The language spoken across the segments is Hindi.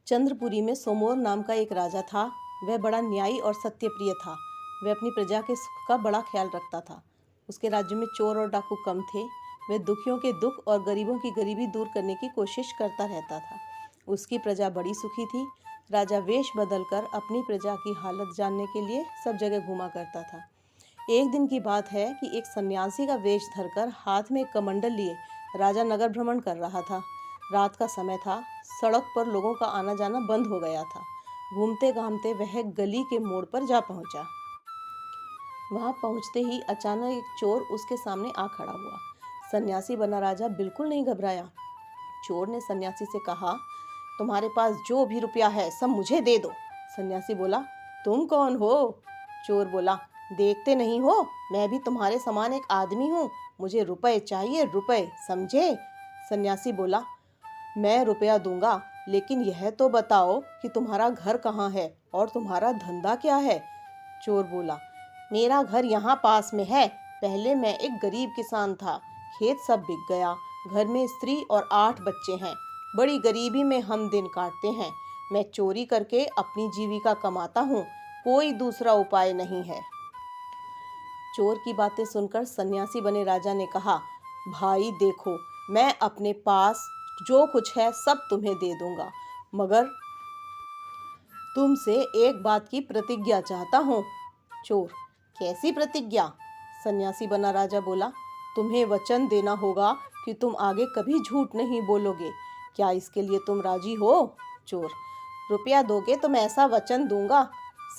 चंद्रपुरी में सोमोर नाम का एक राजा था। वह बड़ा न्यायी और सत्यप्रिय था। वह अपनी प्रजा के सुख का बड़ा ख्याल रखता था। उसके राज्य में चोर और डाकू कम थे। वह दुखियों के दुख और गरीबों की गरीबी दूर करने की कोशिश करता रहता था। उसकी प्रजा बड़ी सुखी थी। राजा वेश बदलकर अपनी प्रजा की हालत जानने के लिए सब जगह घूमा करता था। एक दिन की बात है कि एक सन्यासी का वेश धरकर हाथ में एक कमंडल लिए राजा नगर भ्रमण कर रहा था। रात का समय था। सड़क पर लोगों का आना जाना बंद हो गया था। घूमते घामते वह गली के मोड़ पर जा पहुंचा। वहां पहुंचते ही अचानक एक चोर उसके सामने आ खड़ा हुआ। सन्यासी बना राजा बिल्कुल नहीं घबराया। चोर ने सन्यासी से कहा, तुम्हारे पास जो भी रुपया है सब मुझे दे दो। सन्यासी बोला, तुम कौन हो? चोर बोला, देखते नहीं हो, मैं भी तुम्हारे समान एक आदमी हूँ। मुझे रुपए चाहिए, रुपए, समझे? सन्यासी बोला, मैं रुपया दूंगा, लेकिन यह तो बताओ कि तुम्हारा घर कहाँ है और तुम्हारा धंधा क्या है? चोर बोला, मेरा घर यहाँ पास में है। पहले मैं एक गरीब किसान था। खेत सब बिक गया। घर में स्त्री और 8 बच्चे हैं। बड़ी गरीबी में हम दिन काटते हैं। मैं चोरी करके अपनी जीविका कमाता हूँ। कोई दूसरा उपाय नहीं है। चोर की बातें सुनकर सन्यासी बने राजा ने कहा, भाई देखो, मैं अपने पास जो कुछ है सब तुम्हें दे दूंगा, मगर तुमसे एक बात की प्रतिज्ञा चाहता हूँ। चोर, कैसी प्रतिज्ञा? सन्यासी बना राजा बोला, तुम्हें वचन देना होगा कि तुम आगे कभी झूठ नहीं बोलोगे। क्या इसके लिए तुम राजी हो? चोर, रुपया दोगे तो मैं ऐसा वचन दूंगा।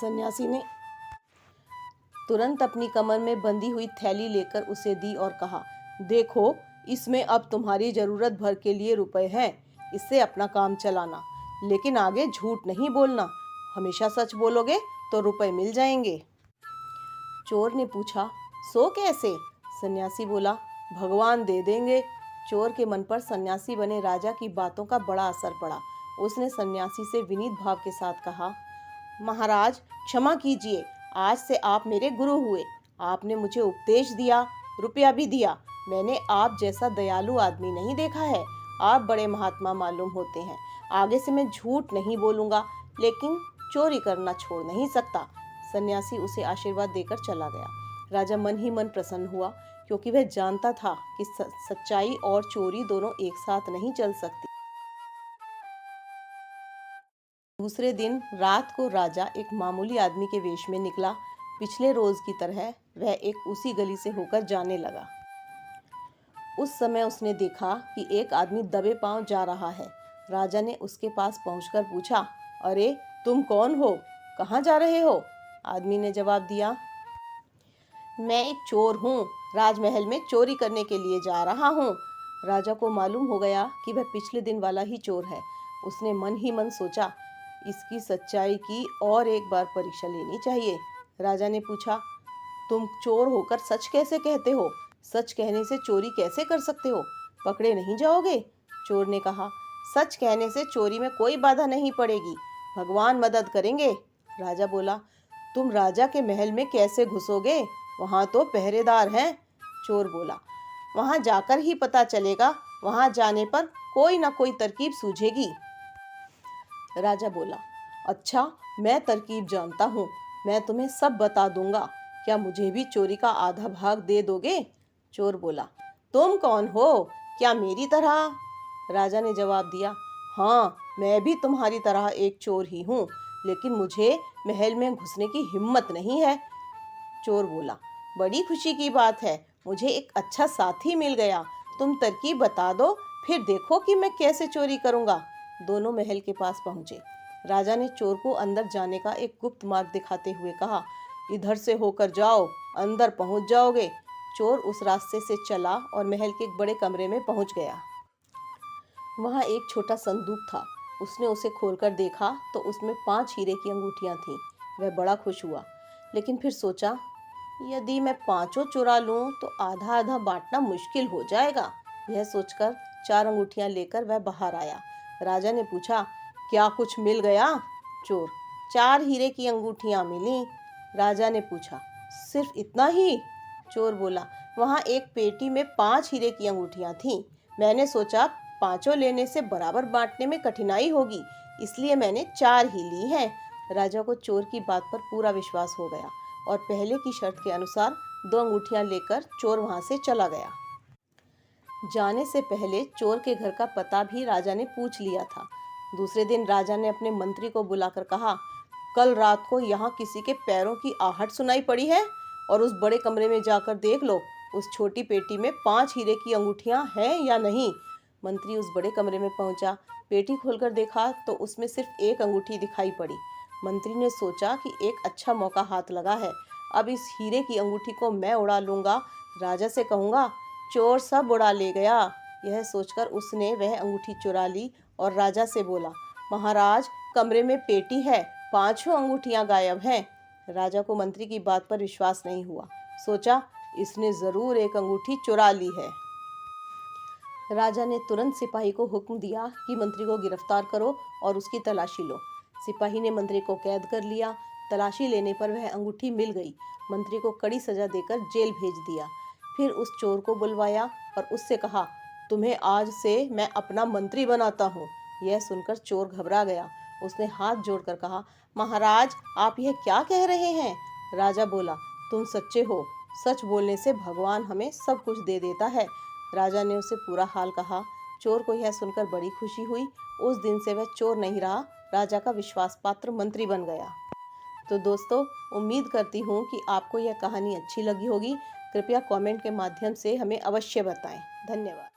सन्यासी ने तुरंत अपनी कमर में बंधी हुई थैली लेकर उसे दी और कहा, देखो, इसमें अब तुम्हारी जरूरत भर के लिए रुपए हैं। इससे अपना काम चलाना, लेकिन आगे झूठ नहीं बोलना। हमेशा सच बोलोगे तो रुपए मिल जाएंगे। चोर ने पूछा, सो कैसे? सन्यासी बोला, भगवान दे देंगे। चोर के मन पर सन्यासी बने राजा की बातों का बड़ा असर पड़ा। उसने सन्यासी से विनीत भाव के साथ कहा, महाराज क्षमा कीजिए, आज से आप मेरे गुरु हुए। आपने मुझे उपदेश दिया, रुपया भी दिया। मैंने आप जैसा दयालु आदमी नहीं देखा है। आप बड़े महात्मा मालूम होते हैं। आगे से मैं झूठ नहीं बोलूँगा, लेकिन चोरी करना छोड़ नहीं सकता। सन्यासी उसे आशीर्वाद देकर चला गया। राजा मन ही मन प्रसन्न हुआ, क्योंकि वह जानता था कि सच्चाई और चोरी दोनों एक साथ नहीं चल सकती। दूसरे दिन रात को राजा एक मामूली आदमी के वेश में निकला। पिछले रोज की तरह वह एक उसी गली से होकर जाने लगा। उस समय उसने देखा कि एक आदमी दबे पांव जा रहा है। राजा ने उसके पास पहुंचकर पूछा, अरे तुम कौन हो? कहाँ जा रहे हो? आदमी ने जवाब दिया, मैं एक चोर हूँ। राजमहल में चोरी करने के लिए जा रहा हूँ। राजा को मालूम हो गया कि वह पिछले दिन वाला ही चोर है। उसने मन ही मन सोचा, इसकी सच्चाई की और एक बार परीक्षा लेनी चाहिए। राजा ने पूछा, तुम चोर होकर सच कैसे कहते हो? सच कहने से चोरी कैसे कर सकते हो? पकड़े नहीं जाओगे? चोर ने कहा, सच कहने से चोरी में कोई बाधा नहीं पड़ेगी। भगवान मदद करेंगे। राजा बोला, तुम राजा के महल में कैसे घुसोगे? वहाँ तो पहरेदार हैं। चोर बोला, वहाँ जाकर ही पता चलेगा। वहाँ जाने पर कोई ना कोई तरकीब सूझेगी। राजा बोला, अच्छा, मैं तरकीब जानता हूँ। मैं तुम्हें सब बता दूंगा। क्या मुझे भी चोरी का आधा भाग दे दोगे? चोर बोला, तुम कौन हो? क्या मेरी तरह? राजा ने जवाब दिया, हाँ, मैं भी तुम्हारी तरह एक चोर ही हूँ, लेकिन मुझे महल में घुसने की हिम्मत नहीं है। चोर बोला, बड़ी खुशी की बात है, मुझे एक अच्छा साथी मिल गया। तुम तरकीब बता दो, फिर देखो कि मैं कैसे चोरी करूँगा। दोनों महल के पास पहुँचे। राजा ने चोर को अंदर जाने का एक गुप्त मार्ग दिखाते हुए कहा, इधर से होकर जाओ, अंदर पहुँच जाओगे। चोर उस रास्ते से चला और महल के एक बड़े कमरे में पहुँच गया। वहाँ एक छोटा संदूक था। उसने उसे खोलकर देखा तो उसमें 5 हीरे की अंगूठियाँ थीं। वह बड़ा खुश हुआ, लेकिन फिर सोचा, यदि मैं 5 चुरा लूँ तो आधा आधा बांटना मुश्किल हो जाएगा। यह सोचकर 4 अंगूठियाँ लेकर वह बाहर आया। राजा ने पूछा, क्या कुछ मिल गया? चोर, 4 हीरे की अंगूठियाँ मिली। राजा ने पूछा, सिर्फ इतना ही? चोर बोला, वहाँ एक पेटी में 5 हीरे की अंगूठियाँ थीं। मैंने सोचा 5 लेने से बराबर बांटने में कठिनाई होगी, इसलिए मैंने 4 ही ली हैं। राजा को चोर की बात पर पूरा विश्वास हो गया और पहले की शर्त के अनुसार 2 अंगूठियां लेकर चोर वहां से चला गया। जाने से पहले चोर के घर का पता भी राजा ने पूछ लिया था। दूसरे दिन राजा ने अपने मंत्री को बुलाकर कहा, कल रात को यहाँ किसी के पैरों की आहट सुनाई पड़ी है और उस बड़े कमरे में जाकर देख लो, उस छोटी पेटी में 5 हीरे की अंगूठियां हैं या नहीं। मंत्री उस बड़े कमरे में पहुंचा। पेटी खोलकर देखा तो उसमें सिर्फ एक अंगूठी दिखाई पड़ी। मंत्री ने सोचा कि एक अच्छा मौका हाथ लगा है, अब इस हीरे की अंगूठी को मैं उड़ा लूंगा। राजा से कहूँगा, चोर सब उड़ा ले गया। यह सोचकर उसने वह अंगूठी चुरा ली और राजा से बोला, महाराज, कमरे में पेटी है, 5 अंगूठियां गायब हैं। राजा को मंत्री की बात पर विश्वास नहीं हुआ। सोचा, इसने जरूर एक अंगूठी चुरा ली है। राजा ने तुरंत सिपाही को हुक्म दिया कि मंत्री को गिरफ्तार करो और उसकी तलाशी लो। सिपाही ने मंत्री को कैद कर लिया। तलाशी लेने पर वह अंगूठी मिल गई। मंत्री को कड़ी सजा देकर जेल भेज दिया। फिर उस चोर को बुलवाया और उससे कहा, तुम्हें आज से मैं अपना मंत्री बनाता हूँ। यह सुनकर चोर घबरा गया। उसने हाथ जोड़कर कहा, महाराज, आप यह क्या कह रहे हैं? राजा बोला, तुम सच्चे हो, सच बोलने से भगवान हमें सब कुछ दे देता है। राजा ने उसे पूरा हाल कहा। चोर को यह सुनकर बड़ी खुशी हुई। उस दिन से वह चोर नहीं रहा, राजा का विश्वास पात्र मंत्री बन गया। तो दोस्तों, उम्मीद करती हूँ कि आपको यह कहानी अच्छी लगी होगी। कृपया कमेंट के माध्यम से हमें अवश्य बताएं। धन्यवाद।